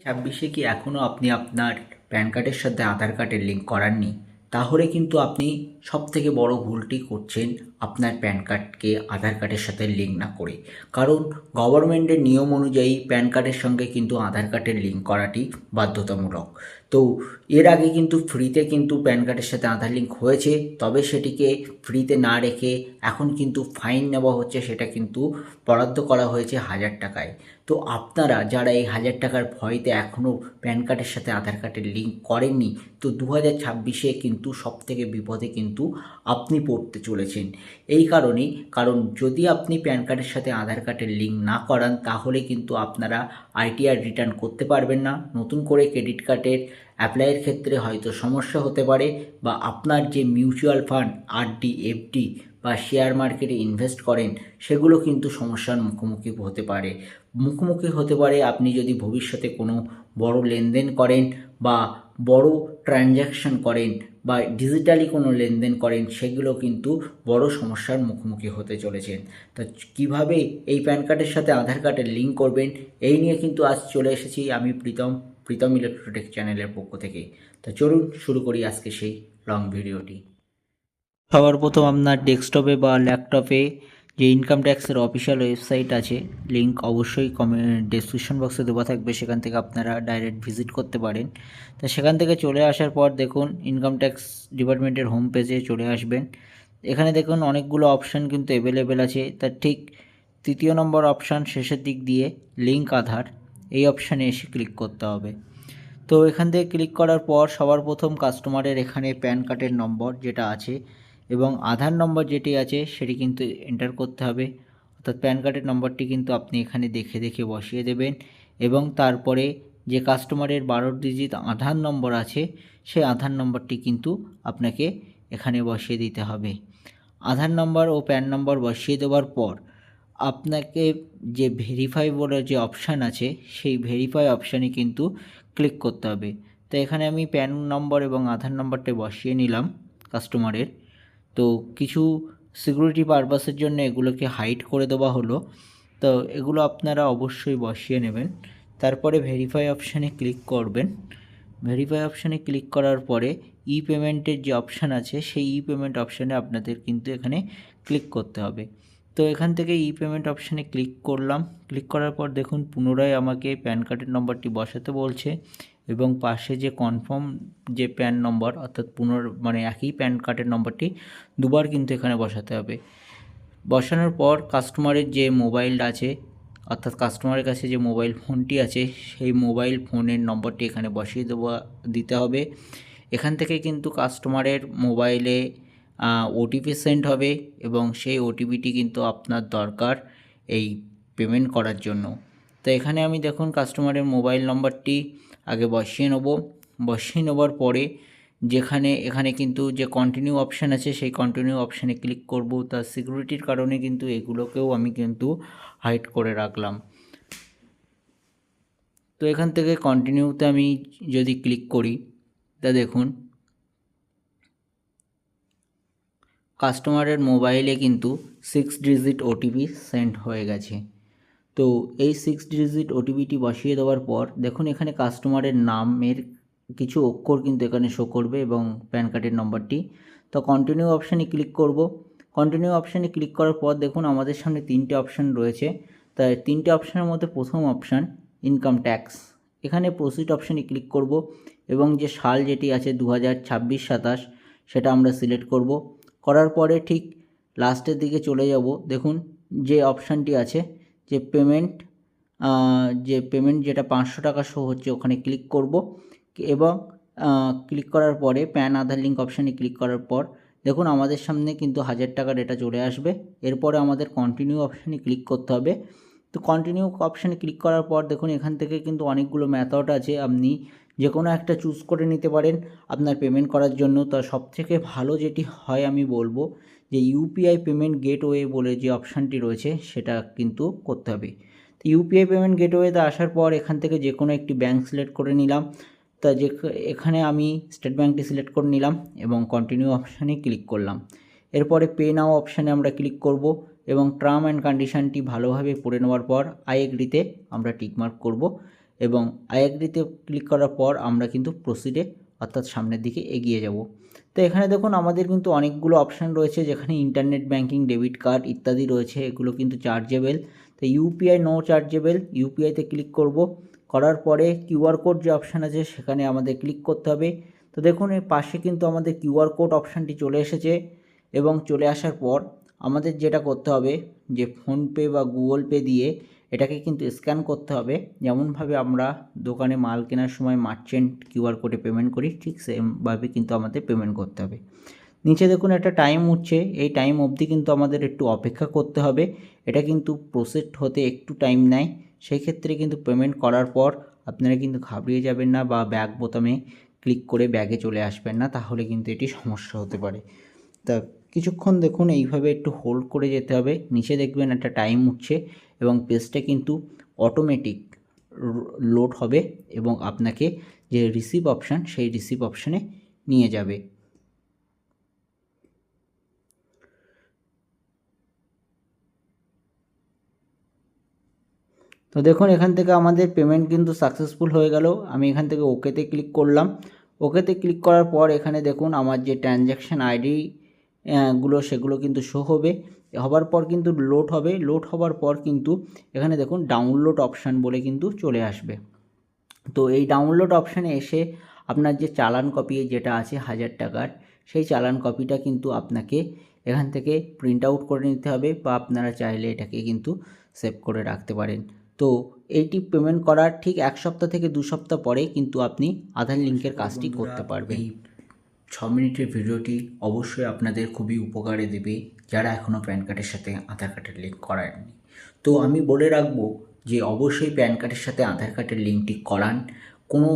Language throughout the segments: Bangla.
2026 কি এখনও আপনি আপনার প্যান কার্ডের সাথে আধার কার্ডের লিঙ্ক করাননি, তাহলে কিন্তু আপনি সবথেকে বড় ভুলটি করছেন আপনার প্যান কার্ডকে আধার কার্ডের সাথে লিঙ্ক না করে। কারণ গভর্নমেন্টের নিয়ম অনুযায়ী প্যান কার্ডের সঙ্গে কিন্তু আধার কার্ডের লিঙ্ক করাটি বাধ্যতামূলক। তো এর আগে কিন্তু ফ্রিতে কিন্তু প্যান কার্ডের সাথে আধার লিঙ্ক হয়েছে, তবে সেটিকে ফ্রিতে না রেখে এখন কিন্তু ফাইন নেওয়া হচ্ছে, সেটা কিন্তু বরাদ্দ করা হয়েছে 1000 টাকায়। তো আপনারা যারা এই 1000 টাকার ভয়তে এখনও প্যান কার্ডের সাথে আধার কার্ডের লিঙ্ক করেননি, তো 2026-এ কিন্তু সবথেকে বিপদে কিন্তু আপনি পড়তে চলেছেন। এই কারণেই, কারণ যদি আপনি প্যান কার্ডের সাথে আধার কার্ডের লিঙ্ক না করান, তাহলে কিন্তু আপনারা আইটিআর রিটার্ন করতে পারবেন না। নতুন করে ক্রেডিট কার্ডের অ্যাপ্লাইয়ের ক্ষেত্রে হয়তো সমস্যা হতে পারে, বা আপনার যে মিউচুয়াল ফান্ড, আরডি, এফডি বা শেয়ার মার্কেটে ইনভেস্ট করেন, সেগুলো কিন্তু সমস্যার মুখোমুখি হতে পারে আপনি যদি ভবিষ্যতে কোনো বড় লেনদেন করেন বা বড় ট্রানজ্যাকশন করেন বা ডিজিটালি কোনো লেনদেন করেন, সেগুলো কিন্তু বড় সমস্যার মুখোমুখি হতে চলেছেন। তা কীভাবে এই প্যান কার্ডের সাথে আধার কার্ডের লিঙ্ক করবেন, এই নিয়ে কিন্তু আজ চলে এসেছি আমি প্রীতম ইলেকট্রোটেক চ্যানেলের পক্ষ থেকে। তা চলুন শুরু করি আজকে সেই লং ভিডিওটি। সবার প্রথম আপনার ডেস্কটপে বা ল্যাপটপে যে ইনকাম ট্যাক্সের অফিসিয়াল ওয়েবসাইট আছে, লিঙ্ক অবশ্যই ডেসক্রিপশন বক্সে দেওয়া থাকবে, সেখান থেকে আপনারা ডাইরেক্ট ভিজিট করতে পারেন। তো সেখান থেকে চলে আসার পর দেখুন ইনকাম ট্যাক্স ডিপার্টমেন্টের হোম পেজে চলে আসবেন। এখানে দেখুন অনেকগুলো অপশান কিন্তু অ্যাভেলেবেল আছে। তার ঠিক 3 নম্বর অপশান শেষের দিক দিয়ে লিঙ্ক আধার, এই অপশানে এসে ক্লিক করতে হবে। তো এখান থেকে ক্লিক করার পর সবার প্রথম কাস্টমারের এখানে প্যান কার্ডের নম্বর যেটা আছে এবং আধার নম্বর যেটি আছে সেটি কিন্তু এন্টার করতে হবে। অর্থাৎ প্যান কার্ডের নম্বরটি কিন্তু আপনি এখানে দেখে দেখে বসিয়ে দেবেন, এবং তারপরে যে কাস্টমারের 12 ডিজিট আধার নম্বর আছে সেই আধার নম্বরটি কিন্তু আপনাকে এখানে বসিয়ে দিতে হবে। আধার নম্বর ও প্যান নম্বর বসিয়ে দেওয়ার পর আপনাকে যে ভেরিফাই বলে যে অপশান আছে, সেই ভেরিফাই অপশানে কিন্তু ক্লিক করতে হবে। তো এখানে আমি প্যান নম্বর এবং আধার নম্বরটা বসিয়ে নিলাম কাস্টমারের। তো কিছু সিকিউরিটি পারপাসের জন্য এগুলোকে হাইড করে দেওয়া হলো, তো এগুলো আপনারা অবশ্যই বসিয়ে নেবেন। তারপরে ভেরিফাই অপশানে ক্লিক করবেন। ভেরিফাই অপশানে ক্লিক করার পরে ই পেমেন্টের যে অপশান আছে সেই ই পেমেন্ট অপশানে আপনাদের কিন্তু এখানে ক্লিক করতে হবে। তো এখান থেকে ই পেমেন্ট অপশানে ক্লিক করলাম। ক্লিক করার পর দেখুন পুনরায় আমাকে প্যান কার্ডের নম্বরটি বসাতে বলছে, এবং পাশে যে কনফার্ম যে প্যান নম্বর, অর্থাৎ একই প্যান কার্ডের নম্বরটি দুবার কিন্তু এখানে বসাতে হবে। বসানোর পর কাস্টমারের যে মোবাইল আছে, অর্থাৎ কাস্টমারের কাছে যে মোবাইল ফোনটি আছে, সেই মোবাইল ফোনের নম্বরটি এখানে বসিয়ে দিতে হবে। এখান থেকে কিন্তু কাস্টমারের মোবাইলে ওটিপি সেন্ড হবে, এবং সেই ওটিপিটি কিন্তু আপনার দরকার এই পেমেন্ট করার জন্য। তো এখানে আমি দেখুন কাস্টমারের মোবাইল নম্বরটি আগে বসিয়ে নেব। বসিয়ে নেবার পরে এখানে কিন্তু যে কন্টিনিউ অপশান আছে সেই কন্টিনিউ অপশানে ক্লিক করব। তার সিকিউরিটির কারণে কিন্তু এগুলোকেও আমি কিন্তু হাইড করে রাখলাম। তো এখান থেকে কন্টিনিউতে আমি যদি ক্লিক করি, তা দেখুন কাস্টমারের মোবাইলে কিন্তু 6 ডিজিট ওটিপি সেন্ড হয়ে গেছে। তো এই 6 ডিজিট ওটিপিটি বসিয়ে দেওয়ার পর দেখুন এখানে কাস্টমারের নামের কিছু অক্ষর কিন্তু এখানে শো করবে এবং প্যান কার্ডের নম্বরটি। তো কন্টিনিউ অপশানে ক্লিক করব। কন্টিনিউ অপশানে ক্লিক করার পর দেখুন আমাদের সামনে 3টে অপশান রয়েছে। তাই 3টে অপশানের মধ্যে প্রথম অপশান ইনকাম ট্যাক্স, এখানে প্রসিড অপশানে ক্লিক করব, এবং যে সাল যেটি আছে 2026-27 সেটা আমরা সিলেক্ট করব। করার পরে ঠিক লাস্টের দিকে চলে যাব। দেখুন যে অপশানটি আছে যে পেমেন্ট যেটা 500 টাকা শো হচ্ছে, ওখানে ক্লিক করব, এবং ক্লিক করার পরে প্যান আধার লিঙ্ক অপশানে ক্লিক করার পর দেখুন আমাদের সামনে কিন্তু 1000 টাকার এটা চলে আসবে। এরপরে আমাদের কন্টিনিউ অপশানে ক্লিক করতে হবে। তো কন্টিনিউ অপশানে ক্লিক করার পর দেখুন এখান থেকে কিন্তু অনেকগুলো মেথড আছে, আপনি যে কোনো একটা চুজ করে নিতে পারেন আপনার পেমেন্ট করার জন্য। তো সবথেকে ভালো যেটি হয় আমি বলবো যে ইউপিআই পেমেন্ট গেটওয়ে বলে যে অপশানটি রয়েছে সেটা কিন্তু করতে হবে। তো ইউপিআই পেমেন্ট গেটওয়েতে আসার পর এখান থেকে যে কোনো একটি ব্যাঙ্ক সিলেক্ট করে নিলাম। তা এখানে আমি স্টেট ব্যাঙ্কটি সিলেক্ট করে নিলাম এবং কন্টিনিউ অপশানে ক্লিক করলাম। এরপরে পে নাও অপশানে আমরা ক্লিক করব, এবং টার্ম অ্যান্ড কন্ডিশানটি ভালোভাবে পড়ে নেওয়ার পর আই এগ্রিতে আমরা টিকমার্ক করব, এবং আই অ্যাগ্রিতে ক্লিক করার পর আমরা কিন্তু প্রসিডে অর্থাৎ সামনের দিকে এগিয়ে যাব। তো এখানে দেখুন আমাদের কিন্তু অনেকগুলো অপশান রয়েছে, যেখানে ইন্টারনেট ব্যাঙ্কিং, ডেবিট কার্ড ইত্যাদি রয়েছে। এগুলো কিন্তু চার্জেবল। তো ইউপিআই নো চার্জেবল, ইউপিআইতে ক্লিক করব। করার পরে কিউআর কোড যে অপশান আছে সেখানে আমাদের ক্লিক করতে হবে। তো দেখুন এর পাশে কিন্তু আমাদের কিউআর কোড অপশানটি চলে এসেছে, এবং চলে আসার পর আমাদের যেটা করতে হবে যে ফোনপে বা গুগল পে দিয়ে এটাকে কিন্তু স্ক্যান করতে হবে। যেমনভাবে আমরা দোকানে মাল কেনার সময় মার্চেন্ট কিউআর কোডে পেমেন্ট করি, ঠিক সেমভাবে কিন্তু আমাদের পেমেন্ট করতে হবে। নিচে দেখুন একটা টাইম উঠছে, এই টাইম অবধি কিন্তু আমাদের একটু অপেক্ষা করতে হবে। এটা কিন্তু প্রসেস হতে একটু টাইম নেয়। সেই ক্ষেত্রে কিন্তু পেমেন্ট করার পর আপনারা কিন্তু ঘাবড়িয়ে যাবেন না বা ব্যাক বোতামে ক্লিক করে ব্যাগে চলে আসবেন না, তাহলে কিন্তু এটি সমস্যা হতে পারে। তা কিছুক্ষণ দেখুন এইভাবে একটু হোল্ড করে যেতে হবে। নিচে দেখবেন একটা টাইম উঠছে এবং পেজটা কিন্তু অটোমেটিক লোড হবে এবং আপনাকে যে রিসিভ অপশান সেই রিসিভ অপশানে নিয়ে যাবে। তো দেখুন এখান থেকে আমাদের পেমেন্ট কিন্তু সাকসেসফুল হয়ে গেল। আমি এখান থেকে ওকেতে ক্লিক করলাম। ওকেতে ক্লিক করার পর এখানে দেখুন আমার যে ট্রানজ্যাকশান আইডি সেগুলো কিন্তু শো হবে। হবার পর কিন্তু লোড হবে। লোড হবার পর কিন্তু এখানে দেখুন ডাউনলোড অপশান বলে কিন্তু চলে আসবে। তো এই ডাউনলোড অপশানে এসে আপনার যে চালান কপি যেটা আছে 1000 টাকার, সেই চালান কপিটা কিন্তু আপনাকে এখান থেকে প্রিন্ট আউট করে নিতে হবে, বা আপনারা চাইলে এটাকে কিন্তু সেভ করে রাখতে পারেন। তো এইটি পেমেন্ট করার ঠিক 1 সপ্তাহ থেকে 2 সপ্তাহ পরে কিন্তু আপনি আধার লিঙ্কের কাজটি করতে পারবেন। এই 6 মিনিটের ভিডিওটি অবশ্যই আপনাদের খুবই উপকারে দেবে, যারা এখনও প্যান কার্ডের সাথে আধার কার্ডের লিঙ্ক করায়নি। তো আমি বলে রাখবো যে অবশ্যই প্যান কার্ডের সাথে আধার কার্ডের লিঙ্কটি করান। কোনো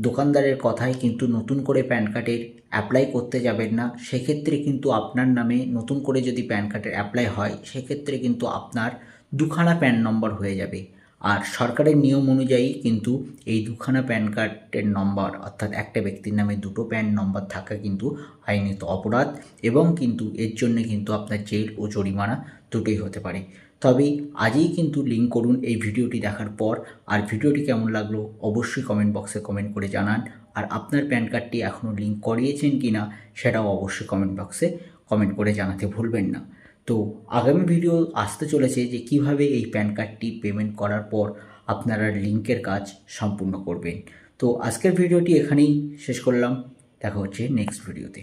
দোকানদারের কথায় কিন্তু নতুন করে প্যান কার্ডের অ্যাপ্লাই করতে যাবেন না। সেক্ষেত্রে কিন্তু আপনার নামে নতুন করে যদি প্যান কার্ডের অ্যাপ্লাই হয়, সেক্ষেত্রে কিন্তু আপনার দুখানা প্যান নম্বর হয়ে যাবে। আর সরকারের নিয়ম অনুযায়ী কিন্তু এই দুখানা প্যান কার্ডের নম্বর, অর্থাৎ একটা ব্যক্তির নামে দুটো প্যান নম্বর থাকা কিন্তু আইনত অপরাধ, এবং কিন্তু এর জন্য কিন্তু আপনার জেল ও জরিমানা দুটোই হতে পারে। তবে আজই কিন্তু লিঙ্ক করুন এই ভিডিওটি দেখার পর। আর ভিডিওটি কেমন লাগলো অবশ্যই কমেন্ট বক্সে কমেন্ট করে জানান। আর আপনার প্যান কার্ডটি এখনও লিঙ্ক করিয়েছেন কি না সেটাও অবশ্যই কমেন্ট বক্সে কমেন্ট করে জানাতে ভুলবেন না। তো আগামী ভিডিও আসতে চলেছে যে কিভাবে এই প্যান কার্ডটি পেমেন্ট করার পর আপনারা লিঙ্কের কাজ সম্পূর্ণ করবেন। তো আজকের ভিডিওটি এখানেই শেষ করলাম। দেখা হচ্ছে নেক্সট ভিডিওতে।